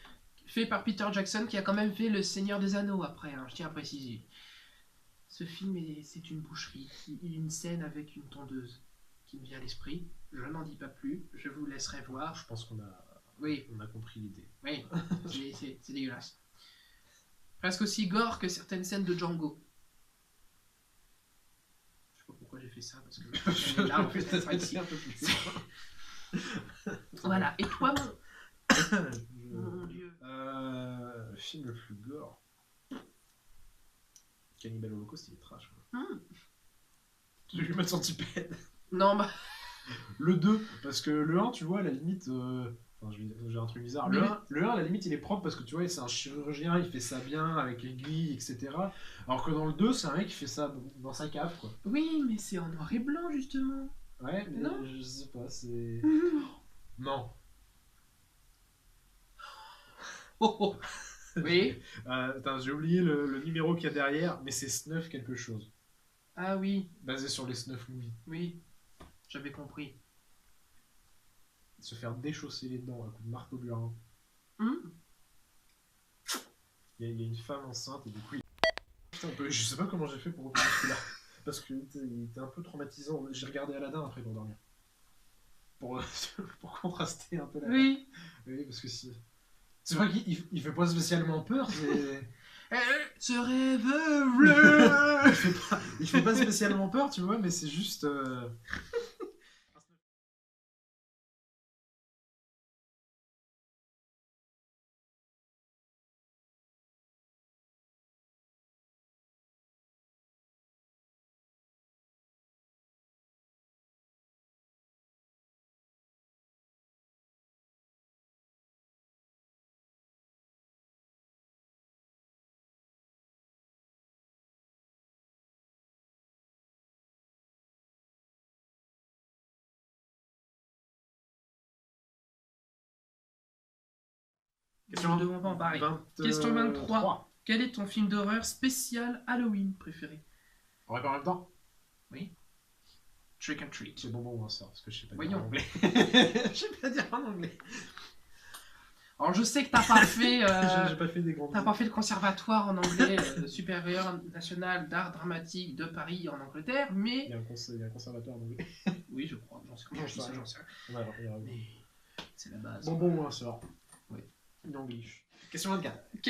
fait par Peter Jackson qui a quand même fait Le Seigneur des Anneaux après, hein, je tiens à préciser. Ce film, c'est une boucherie. Il y a une scène avec une tondeuse qui me vient à l'esprit. Je n'en dis pas plus, je vous laisserai voir. Je pense qu'on a Oui, compris l'idée. oui, c'est dégueulasse. Presque aussi gore que certaines scènes de Django. Je sais pas pourquoi j'ai fait ça, parce que là, en fait, ça sera ici. un peu plus. Voilà, et toi, Je- mon Dieu. Le film le plus gore. Cannibal Holocaust, il est trash. Je vais lui mettre centipède. Non, bah, Le 2, parce que le 1, tu vois, à la limite. Enfin, j'ai un truc bizarre. Mais Le 1, à la limite, il est propre parce que tu vois, c'est un chirurgien, il fait ça bien avec l'aiguille, etc. Alors que dans le 2, c'est un mec qui fait ça dans sa cave, quoi. oui, mais c'est en noir et blanc, justement. Ouais, mais Non. je sais pas, c'est. Non. Oh, oh. Oui. Attends, j'ai oublié le numéro qu'il y a derrière, mais c'est Snuff quelque chose. Ah oui, Basé sur les Snuff movies. oui. J'avais compris. Se faire déchausser les dents à coups de marteau burin. Hum. Il y a une femme enceinte et du coup, putain, je sais pas comment j'ai fait pour reprendre celui-là. Parce que il était un peu traumatisant. J'ai regardé Aladdin après pour dormir. Pour, pour contraster un peu la. Oui. Oui, parce que si. C'est vrai qu'il fait pas spécialement peur, c'est. Ce rêve bleu. Il fait pas spécialement peur, tu vois, mais c'est juste. Nous ne devons pas en parler. Question 23. Quel est ton film d'horreur spécial Halloween préféré? On répond en même temps? Trick and Treat. C'est bonbon ou un sort, parce que je sais pas dire Voyons. en anglais. Je sais pas dire en anglais. Alors je sais que t'as pas fait, J'ai pas fait des grandes. t'as pas fait le conservatoire en anglais supérieur national d'art dramatique de Paris en Angleterre, mais Il y a un conservatoire en anglais. oui je crois, j'en sais J'en sais rien, rien. j'en sais rien. On va voir. Mais c'est la base. Bonbon ou un sort? Oui. Une anglish. Question 24. Ok.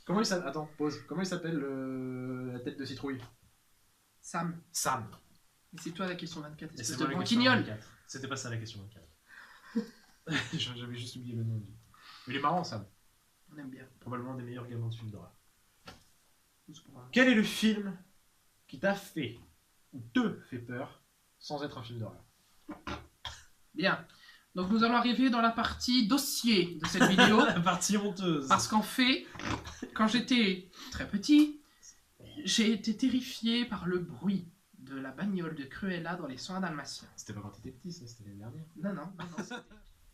Comment il s'appelle. Attends, pause. Comment il s'appelle la tête de citrouille? Sam, Sam. et c'est toi la question 24, Et espèce c'est de moi la question branquignol. 24. C'était pas ça la question 24. J'avais juste oublié le nom. Mais il est marrant, Sam. On aime bien. Probablement un des meilleurs gamins de films d'horreur. C'est pour un- Quel est le film qui t'a fait ou te fait peur sans être un film d'horreur? Bien. Donc nous allons arriver dans la partie dossier de cette vidéo. La partie honteuse. Parce qu'en fait, quand j'étais très petit, j'ai été terrifié par le bruit de la bagnole de Cruella dans les soins dalmatiens. C'était pas quand t'étais petit, ça, c'était l'année dernière. Non.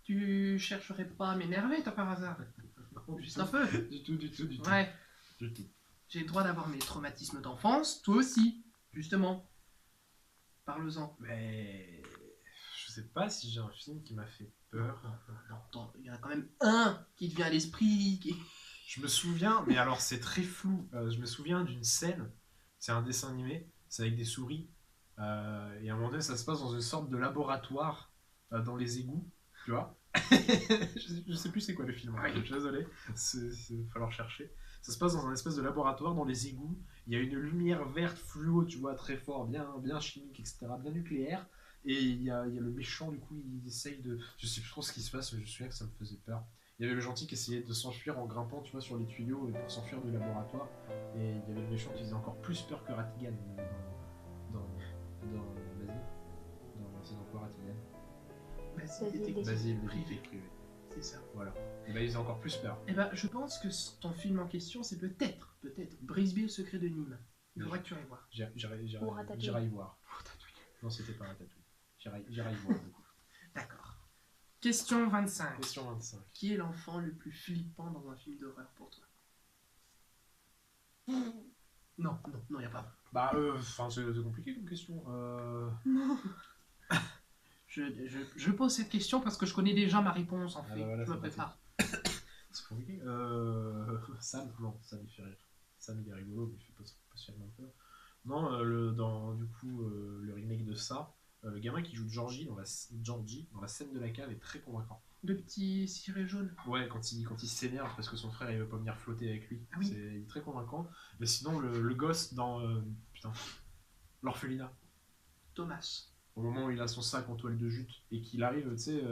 Tu chercherais pas à m'énerver, toi, par hasard? Juste un peu. Du tout. Ouais. Du tout. J'ai le droit d'avoir mes traumatismes d'enfance, toi aussi, justement. Parle-en. Mais je sais pas si j'ai un film qui m'a fait peur. Non, attends, il y en a quand même un qui te vient à l'esprit. Je me souviens, mais alors c'est très flou. Je me souviens d'une scène. C'est un dessin animé. C'est avec des souris. Et à un moment donné, ça se passe dans une sorte de laboratoire dans les égouts. Tu vois. Je sais plus c'est quoi le film. Oui. Je suis désolé. Il va falloir chercher. Ça se passe dans un espèce de laboratoire dans les égouts. Il y a une lumière verte fluo, tu vois, très fort, bien chimique, etc., bien nucléaire. Et il y a le méchant, du coup, il essaye de... Je sais plus trop ce qui se passe, mais je me souviens que ça me faisait peur. Il y avait le gentil qui essayait de s'enfuir en grimpant, tu vois, sur les tuyaux pour s'enfuir du laboratoire. Et il y avait le méchant qui faisait encore plus peur que Ratigan c'est dans quoi Ratigan Basile, le privé. privé. C'est ça. Voilà. Et ben il faisait encore plus peur. Eh ben, je pense que ton film en question, c'est peut-être Brisby, le secret de Nîmes. Il faudra que tu ailles voir. Ou Ratatouille. J'irai y voir. Non, c'était pas Ratatouille. J'irai y voir, du coup. D'accord. Question 25. Question 25. Qui est l'enfant le plus flippant dans un film d'horreur pour toi? Non, y a pas. Bah, c'est compliqué comme question. Je pose cette question parce que je connais déjà ma réponse en fait. bah voilà, je me c'est prépare. C'est compliqué. Sam, non, Sam il fait rire. Sam il est rigolo, mais il fait pas spécialement peur. Non, le remake de ça, le gamin qui joue Georgie dans la scène de la cave est très convaincant. Le petit ciré jaune. Ouais, quand il s'énerve parce que son frère il veut pas venir flotter avec lui. Ah oui. Il est très convaincant. Mais sinon, le gosse dans l'orphelinat, Thomas. au moment où il a son sac en toile de jute et qu'il arrive, tu sais,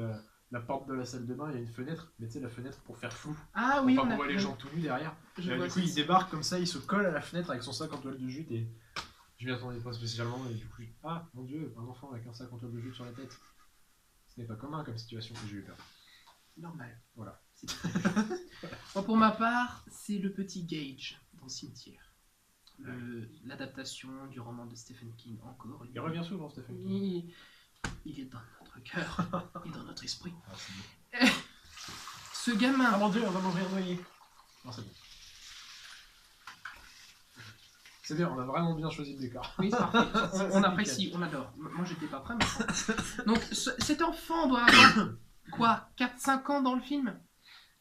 la porte de la salle de bain, il y a une fenêtre, mais tu sais, la fenêtre pour faire flou. Ah Pour oui, pas on qu'on a voit les gens tout nus derrière. Je Du vois coup, ça. il débarque comme ça, il se colle à la fenêtre avec son sac en toile de jute et je m'y attendais pas spécialement. Et du coup, ah mon dieu, un enfant avec un sac en toile de jute sur la tête. Ce n'est pas commun comme situation que j'ai eu peur. Normal. Voilà. Bon, pour ma part, c'est le petit Gage dans Cimetière. L'adaptation du roman de Stephen King encore. Il revient souvent, Stephen King. Il est dans notre cœur et dans notre esprit. Ah, c'est bon. Ce gamin. Ah mon dieu, on va mourir noyé. Non, c'est bon. C'est bien, on a vraiment bien choisi le décor. Oui, c'est parfait. On apprécie, on adore. Moi, j'étais pas prêt, mais... Donc, cet enfant doit avoir, quoi, 4-5 ans dans le film?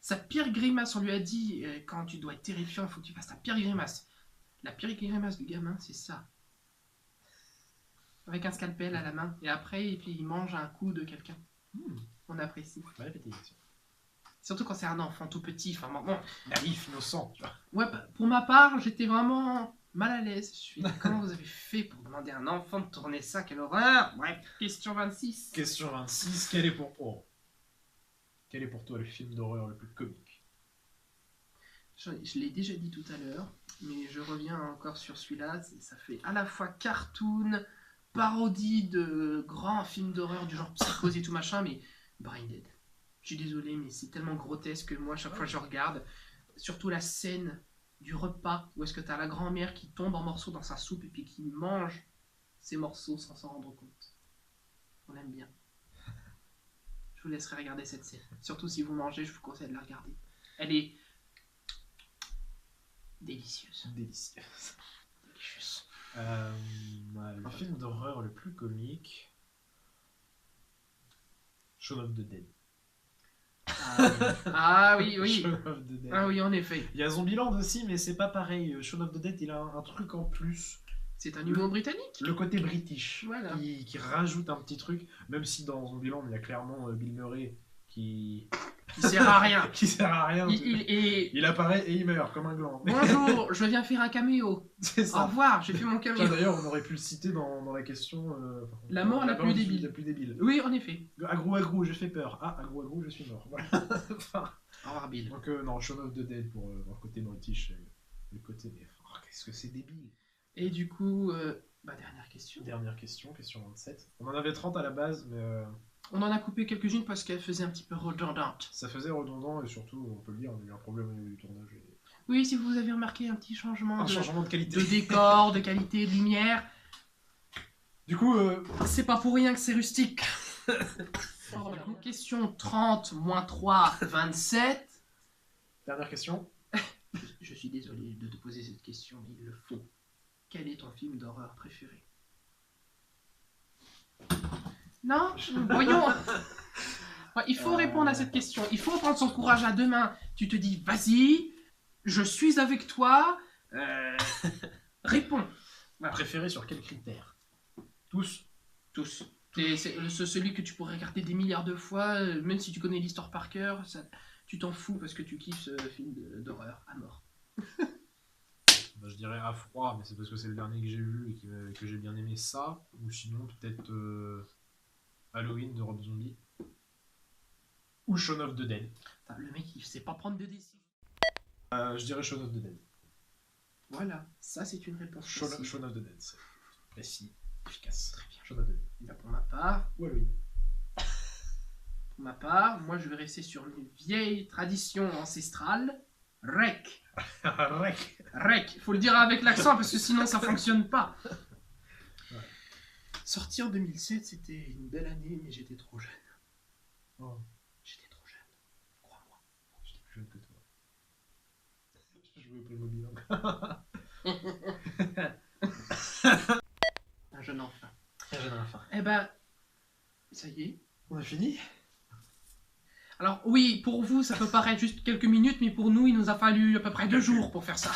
Sa pire grimace, on lui a dit, quand tu dois être terrifiant, il faut que tu fasses ta pire grimace. La pire grimace du gamin, c'est ça. Avec un scalpel à la main. Et après, et puis il mange un coup de quelqu'un. On apprécie. Mal appétit. Surtout quand c'est un enfant tout petit. Enfin, bon, Naïf, innocent, tu vois. ouais, bah, pour ma part, j'étais vraiment mal à l'aise. Je suis dit, comment vous avez fait pour demander à un enfant de tourner ça? Quelle horreur! Bref, question 26. Question 26, quel est pour toi le film d'horreur le plus comique? Je l'ai déjà dit tout à l'heure, mais je reviens encore sur celui-là. Ça fait à la fois cartoon, parodie de grands films d'horreur du genre Psychose et tout machin, mais Brain Dead. Je suis désolé, mais c'est tellement grotesque que moi, chaque fois que je regarde, surtout la scène du repas, où est-ce que t'as la grand-mère qui tombe en morceaux dans sa soupe et puis qui mange ces morceaux sans s'en rendre compte. On aime bien. Je vous laisserai regarder cette scène. Surtout si vous mangez, je vous conseille de la regarder. Elle est délicieuse. Délicieuse. Délicieuse. Le film d'horreur le plus comique... Shaun of the Dead. Ah oui, oui. Shaun of the Dead. Ah oui, en effet. Il y a Zombieland aussi, mais c'est pas pareil. Shaun of the Dead, il a un truc en plus. C'est un humour britannique. Le côté british, Voilà. qui rajoute un petit truc, même si dans Zombieland, il y a clairement Bill Murray qui sert à rien. qui sert à rien. Il apparaît et il meurt comme un gland. Bonjour, je viens faire un caméo. C'est Au ça. revoir, j'ai fait mon Tiens, caméo. d'ailleurs, on aurait pu le citer dans la question... La mort la plus débile. La plus débile. Oui, en effet. Agrou, j'ai fait peur. Ah, agrou, je suis mort. Voilà. Enfin, Au revoir, Bill. donc non, Shaun of the Dead pour le côté british. Le côté... Mais qu'est-ce que c'est débile. Et du coup, dernière question. Dernière question, question 27. On en avait 30 à la base, mais On en a coupé quelques-unes parce qu'elles faisaient un petit peu redondantes. Ça faisait redondant et surtout, on peut le dire, on a eu un problème au niveau du tournage. Oui, si vous avez remarqué un petit changement, Un changement de qualité. de décor, de qualité, de lumière, Du coup, c'est pas pour rien que c'est rustique. Du coup, question 30, moins 3, 27. dernière question. Je suis désolé de te poser cette question, mais il le faut. Quel est ton film d'horreur préféré? Non, voyons. Ouais, il faut répondre à cette question. Il faut prendre son courage à deux mains. Tu te dis, vas-y, je suis avec toi. Réponds. Voilà. Préféré sur quels critères? Tous. Tous. C'est celui que tu pourrais regarder des milliards de fois, même si tu connais l'histoire par cœur, tu t'en fous parce que tu kiffes ce film d'horreur à mort. Bah, je dirais à froid, mais c'est parce que c'est le dernier que j'ai vu et que j'ai bien aimé ça. Ou sinon, peut-être Halloween de Rob Zombie. Ou Shaun of the Dead. Putain, le mec, il sait pas prendre de décision. Je dirais Shaun of the Dead. Voilà, ça c'est une réponse. Shaun précise. of the Dead, c'est précis, efficace. Très bien. Shaun of the Dead. Bah, pour ma part, Ou Halloween. moi je vais rester sur une vieille tradition ancestrale. Rec. Rec. Rec. Faut le dire avec l'accent parce que sinon ça fonctionne pas. Ouais. Sorti en 2007, c'était une belle année, mais j'étais trop jeune. Oh, J'étais trop jeune. Crois-moi. j'étais plus jeune que toi. Je jouais au Playmobil encore. Un jeune enfant. Un jeune enfant. Eh ben, ça y est. On a fini? Alors oui, pour vous, ça peut paraître juste quelques minutes, mais pour nous, il nous a fallu à peu près 2 jours pour faire ça.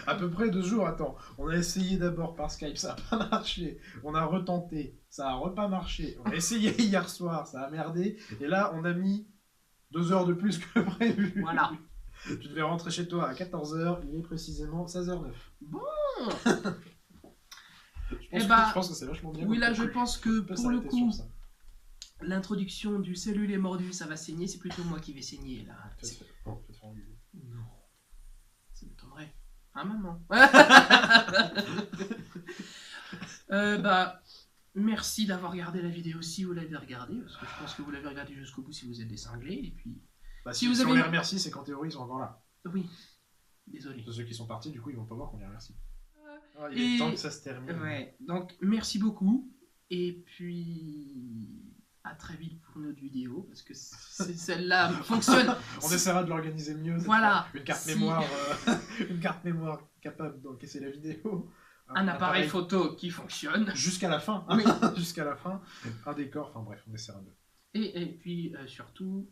À peu près 2 jours, attends. On a essayé d'abord par Skype, ça n'a pas marché. On a retenté, ça n'a pas marché. On a essayé hier soir, ça a merdé. Et là, on a mis 2 heures de plus que prévu. Voilà. Tu devais rentrer chez toi à 14h, il est précisément 16h09. Bon. Je pense que c'est vachement bien. Oui, là, je pense que On peut pour le s'arrêter coup, sur ça. l'introduction du cellule est mordu, ça va saigner. C'est plutôt moi qui vais saigner là. Bon, je vais te faire engueuler. Non, ça m'étonnerait. Hein, maman? Bah, merci d'avoir regardé la vidéo si vous l'avez regardée, parce que je pense que vous l'avez regardée jusqu'au bout si vous êtes des cinglés. Et puis, Bah, Si si, vous si avez on les une- remercie, c'est qu'en théorie, ils sont encore là. oui, désolé. Ceux qui sont partis, du coup, ils vont pas voir qu'on les remercie. Ah, il est il temps temps que que ça se termine. Ouais, donc merci beaucoup. Et puis, à très vite pour une autre vidéo, parce que celle-là fonctionne. On essaiera de l'organiser mieux. cette Voilà. fois. Une carte Si- mémoire, une carte mémoire capable d'encaisser la vidéo. Un appareil photo qui fonctionne. Jusqu'à la fin. Oui. Jusqu'à la fin. Un décor. Enfin bref, on essaiera de Et puis, surtout,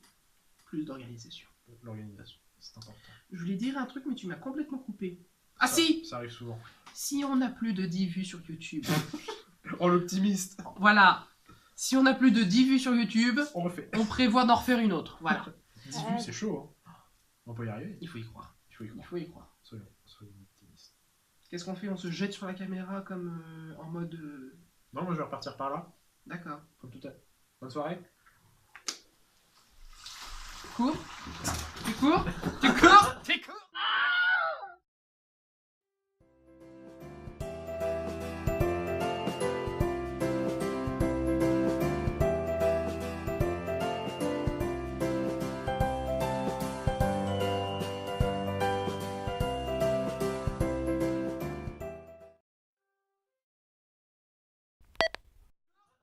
plus d'organisation. l'organisation. C'est important. Je voulais dire un truc, mais tu m'as complètement coupé. Ah Ça- si! Ça arrive souvent. Si on a plus de 10 vues sur YouTube, Oh l'optimiste. voilà. Si on a plus de 10 vues sur YouTube, On refait. on prévoit d'en refaire une autre. Voilà. 10 vues, c'est chaud. Hein. On peut y arriver. Il faut y croire. Il faut y Il croire. faut y croire. Soyons optimistes. Qu'est-ce qu'on fait? On se jette sur la caméra comme en mode... Non, moi je vais repartir par là. D'accord. Comme tout à l'heure. Bonne soirée. Tu cours? Tu cours? Tu cours? Tu cours?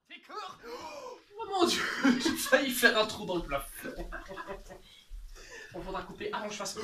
Tu cours? Oh mon dieu! J'ai failli faire un trou dans le plafond. On faudra couper avant que je fasse...